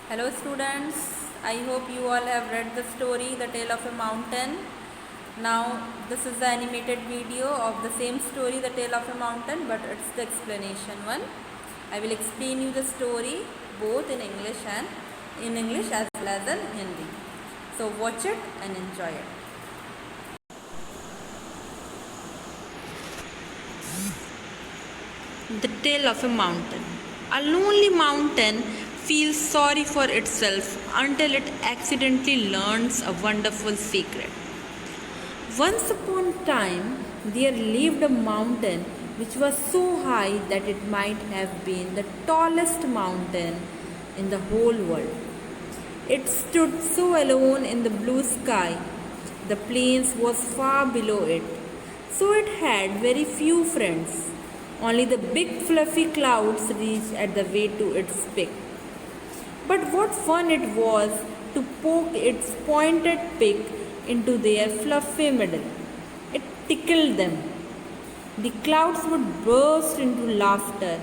Hello students, I hope you all have read the story The Tale of a Mountain. Now this is the animated video of the same story The Tale of a Mountain, but it's the explanation one. I will explain you the story both in English as well as in Hindi. So watch it and enjoy it. The Tale of a Mountain. A lonely mountain feels sorry for itself until it accidentally learns a wonderful secret. Once upon a time, there lived a mountain which was so high that it might have been the tallest mountain in the whole world. It stood so alone in the blue sky. The plains was far below it, so it had very few friends. Only the big fluffy clouds reached at the way to its peak. But what fun it was to poke its pointed peak into their fluffy middle. It tickled them. The clouds would burst into laughter,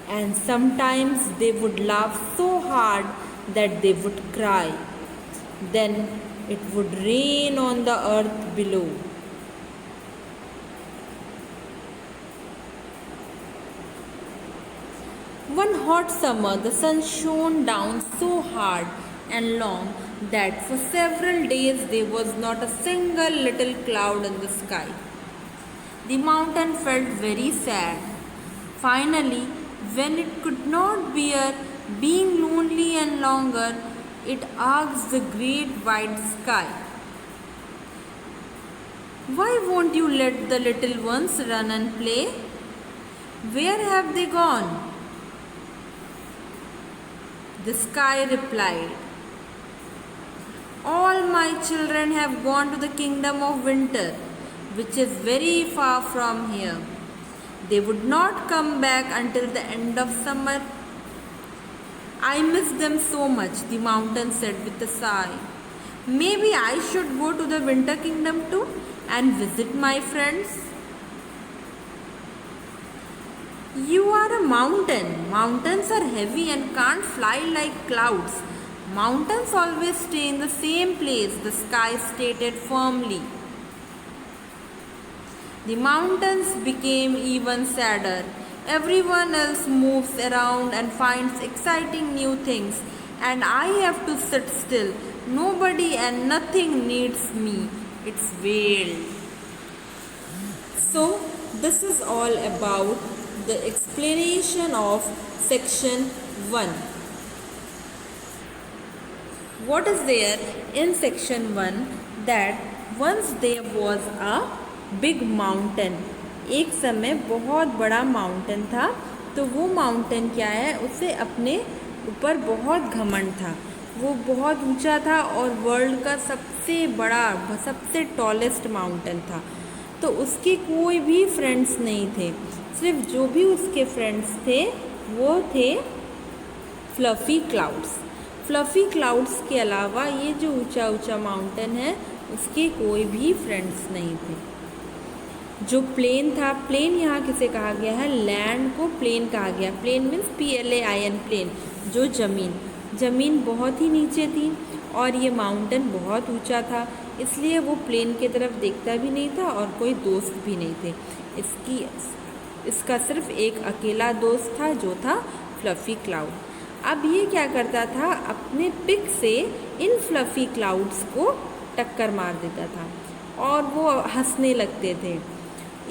and sometimes they would laugh so hard that they would cry. Then it would rain on the earth below. One hot summer, the sun shone down so hard and long that for several days there was not a single little cloud in the sky. The mountain felt very sad. Finally, when it could not bear being lonely and longer, it asked the great wide sky, "Why won't you let the little ones run and play? Where have they gone?" The sky replied, "All my children have gone to the kingdom of winter, which is very far from here. They would not come back until the end of summer." "I miss them so much," the mountain said with a sigh. "Maybe I should go to the winter kingdom too and visit my friends." "You are a mountain. Mountains are heavy and can't fly like clouds. Mountains always stay in the same place," the sky stated firmly. The mountains became even sadder. "Everyone else moves around and finds exciting new things, and I have to sit still. Nobody and nothing needs me," it wailed. So, this is all about the explanation of section 1. What is there in section 1? That once there was a big mountain. एक समय बहुत बड़ा mountain था. तो वो mountain क्या है, उसे अपने ऊपर बहुत घमंड था. वो बहुत ऊंचा था और वर्ल्ड का सबसे बड़ा, सबसे टॉलेस्ट माउंटेन था. तो उसके कोई भी फ्रेंड्स नहीं थे. सिर्फ जो भी उसके फ्रेंड्स थे वो थे फ्लफ़ी क्लाउड्स. फ्लफ़ी क्लाउड्स के अलावा ये जो ऊंचा ऊंचा माउंटेन है उसके कोई भी फ्रेंड्स नहीं थे. जो प्लेन था, प्लेन यहाँ किसे कहा गया है, लैंड को प्लेन कहा गया. Plain means PLAIN, plain. जो ज़मीन बहुत ही नीचे थी और ये माउंटेन बहुत ऊंचा था, इसलिए वो प्लेन की तरफ देखता भी नहीं था और कोई दोस्त भी नहीं थे. इसका सिर्फ एक अकेला दोस्त था जो था फ्लफ़ी क्लाउड. अब ये क्या करता था, अपने पिक से इन फ्लफ़ी क्लाउड्स को टक्कर मार देता था और वो हंसने लगते थे.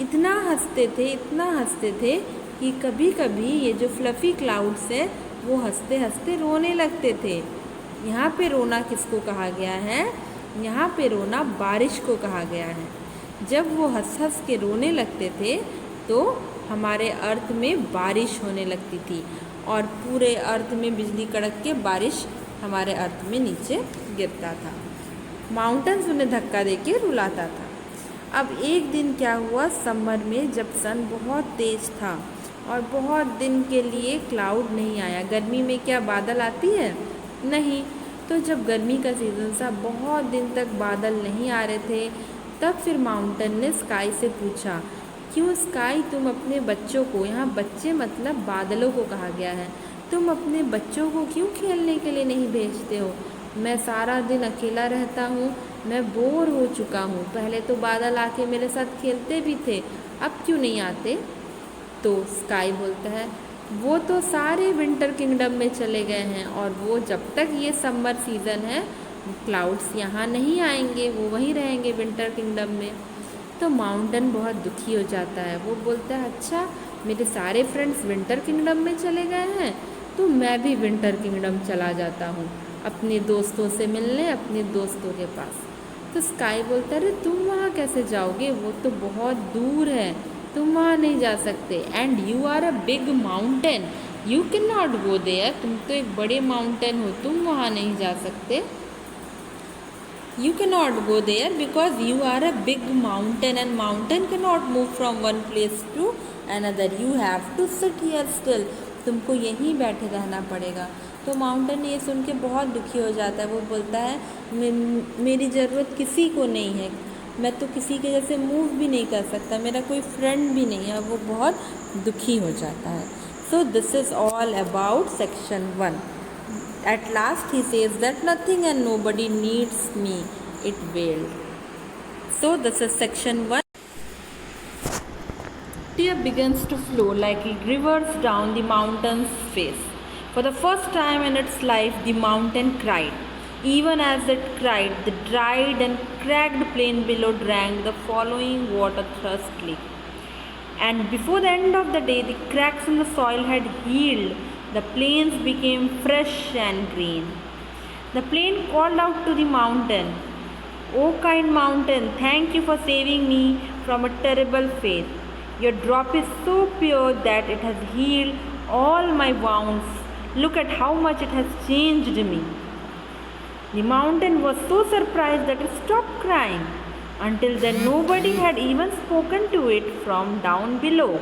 इतना हंसते थे कि कभी कभी ये जो फ्लफ़ी क्लाउड्स हैं वो हंसते हंसते रोने लगते थे. यहाँ पे रोना किसको कहा गया है, यहाँ पे रोना बारिश को कहा गया है. जब वो हंस हंस के रोने लगते थे तो हमारे अर्थ में बारिश होने लगती थी और पूरे अर्थ में बिजली कड़क के बारिश हमारे अर्थ में नीचे गिरता था. माउंटेन्स उन्हें धक्का देके रुलाता था. अब एक दिन क्या हुआ, समर में जब सन बहुत तेज़ था और बहुत दिन के लिए क्लाउड नहीं आया. गर्मी में क्या बादल आती है, नहीं. तो जब गर्मी का सीज़न था, बहुत दिन तक बादल नहीं आ रहे थे, तब फिर माउंटेन ने स्काई से पूछा, "क्यों स्काई, तुम अपने बच्चों को," यहाँ बच्चे मतलब बादलों को कहा गया है, तुम अपने बच्चों को क्यों खेलने के लिए नहीं भेजते हो? मैं सारा दिन अकेला रहता हूँ, मैं बोर हो चुका हूँ। पहले तो बादल आके मेरे साथ खेलते भी थे, अब क्यों नहीं आते? तो स्काई बोलता है, वो तो सारे विंटर किंगडम में चले गए हैं और वो जब तक ये समर सीज़न है क्लाउड्स यहाँ नहीं आएंगे, वो वहीं रहेंगे विंटर किंगडम में। तो माउंटेन बहुत दुखी हो जाता है। वो बोलता है, अच्छा मेरे सारे फ्रेंड्स विंटर किंगडम में चले गए हैं, तो मैं भी विंटर किंगडम चला जाता हूँ अपने दोस्तों से मिलने, अपने दोस्तों के पास। तो स्काई बोलता है, अरे तुम वहाँ कैसे जाओगे, वो तो बहुत दूर है, तुम वहाँ नहीं जा सकते। And you are a big mountain, you can not go there, तुम तो एक बड़े माउंटेन हो, तुम वहाँ नहीं जा सकते। You cannot go there because you are a big mountain and mountain cannot move from one place to another. You have to sit here still. तुमको यहीं बैठे रहना पड़ेगा। तो माउंटेन ये सुन के बहुत दुखी हो जाता है। वो बोलता है, मेरी ज़रूरत किसी को नहीं है, मैं तो किसी के जैसे मूव भी नहीं कर सकता, मेरा कोई फ्रेंड भी नहीं है। वो बहुत दुखी हो जाता है। So this is all about section 1. At last he says that nothing and nobody needs me, it wailed. So this is section 1. Tear begins to flow like rivers down the mountain's face. For the first time in its life, the mountain cried. Even as it cried, the dried and cracked plain below drank the following water thirstily. And before the end of the day, the cracks in the soil had healed. The plains became fresh and green. The plain called out to the mountain, "O kind mountain, thank you for saving me from a terrible fate. Your drop is so pure that it has healed all my wounds. Look at how much it has changed me." The mountain was so surprised that it stopped crying. Until then, nobody had even spoken to it from down below.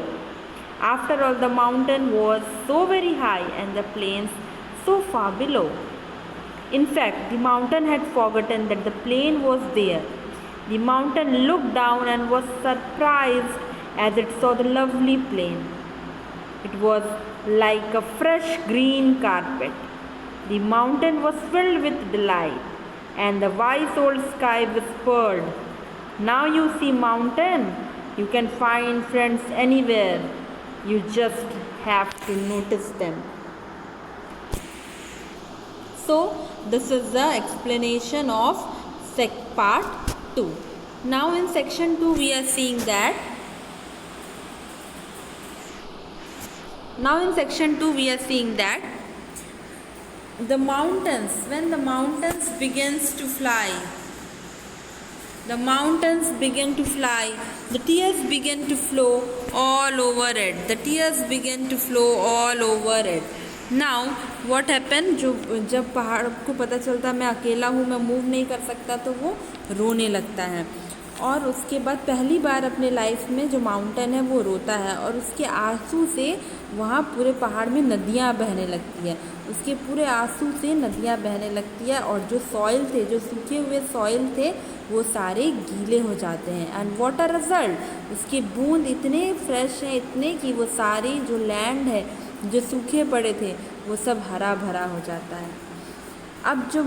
After all, the mountain was so very high and the plains so far below. In fact, the mountain had forgotten that the plain was there. The mountain looked down and was surprised as it saw the lovely plain. It was like a fresh green carpet. The mountain was filled with delight, and the wise old sky whispered, "Now you see, mountain, you can find friends anywhere. You just have to notice them." So this is the explanation of part 2. Now in section 2 we are seeing that the mountains, when the mountains begins to fly, the mountains begin to fly, the tears begin to flow all over it. The tears begin to flow all over it. Now what happened, जब पहाड़ को पता चलता मैं अकेला हूँ, मैं move नहीं कर सकता, तो वो रोने लगता है। और उसके बाद पहली बार अपने लाइफ में जो माउंटेन है वो रोता है, और उसके आंसू से वहाँ पूरे पहाड़ में नदियाँ बहने लगती है। उसके पूरे आंसू से नदियाँ बहने लगती है, और जो सॉइल थे, जो सूखे हुए सॉइल थे, वो सारे गीले हो जाते हैं। एंड व्हाट अ रिजल्ट, उसके बूंद इतने फ्रेश हैं, इतने कि वो सारी जो लैंड है, जो सूखे पड़े थे, वो सब हरा भरा हो जाता है। अब जो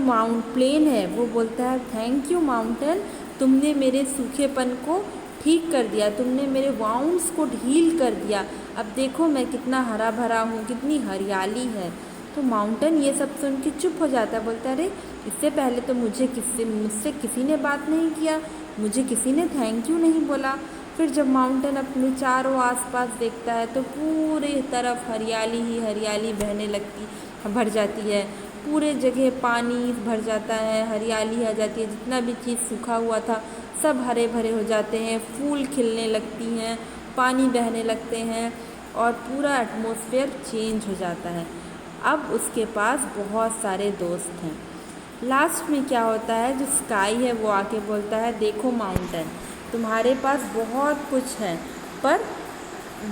प्लेन है वो बोलता है, थैंक यू माउंटेन, तुमने मेरे सूखेपन को ठीक कर दिया, तुमने मेरे वाउंड्स को हील कर दिया। अब देखो मैं कितना हरा भरा हूँ, कितनी हरियाली है। तो माउंटेन ये सब सुन के चुप हो जाता है, बोलता है, अरे इससे पहले तो मुझसे किसी ने बात नहीं किया, मुझे किसी ने थैंक यू नहीं बोला। फिर जब माउंटेन अपने चारों आसपास देखता है तो पूरे तरफ हरियाली ही हरियाली भर जाती है। पूरे जगह पानी भर जाता है, हरियाली आ जाती है, जितना भी चीज़ सूखा हुआ था सब हरे भरे हो जाते हैं, फूल खिलने लगती हैं, पानी बहने लगते हैं, और पूरा एटमॉस्फेयर चेंज हो जाता है। अब उसके पास बहुत सारे दोस्त हैं। लास्ट में क्या होता है, जो स्काई है वो आके बोलता है, देखो माउंटेन, तुम्हारे पास बहुत कुछ है, पर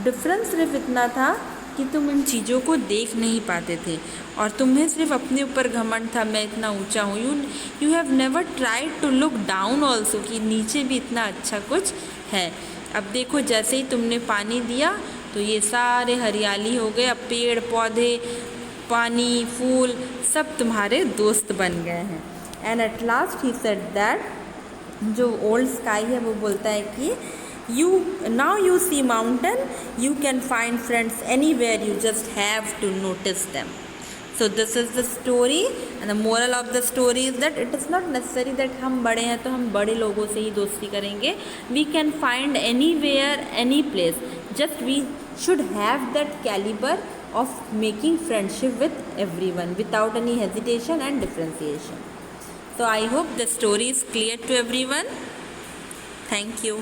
डिफरेंस सिर्फ इतना था कि तुम इन चीज़ों को देख नहीं पाते थे, और तुम्हें सिर्फ अपने ऊपर घमंड था, मैं इतना ऊंचा हूँ। You have never tried to look down also, कि नीचे भी इतना अच्छा कुछ है। अब देखो, जैसे ही तुमने पानी दिया तो ये सारे हरियाली हो गए, अब पेड़ पौधे पानी, फूल सब तुम्हारे दोस्त बन गए हैं। And at last he said that, जो ओल्ड स्काई है वो बोलता है कि now you see mountain, you can find friends anywhere, you just have to notice them. So this is the story, and the moral of the story is that it is not necessary that हम बड़े हैं तो हम बड़े लोगों से ही दोस्ती करेंगे. We can find anywhere, any place, just we should have that caliber of making friendship with everyone without any hesitation and differentiation. So I hope the story is clear to everyone. Thank you.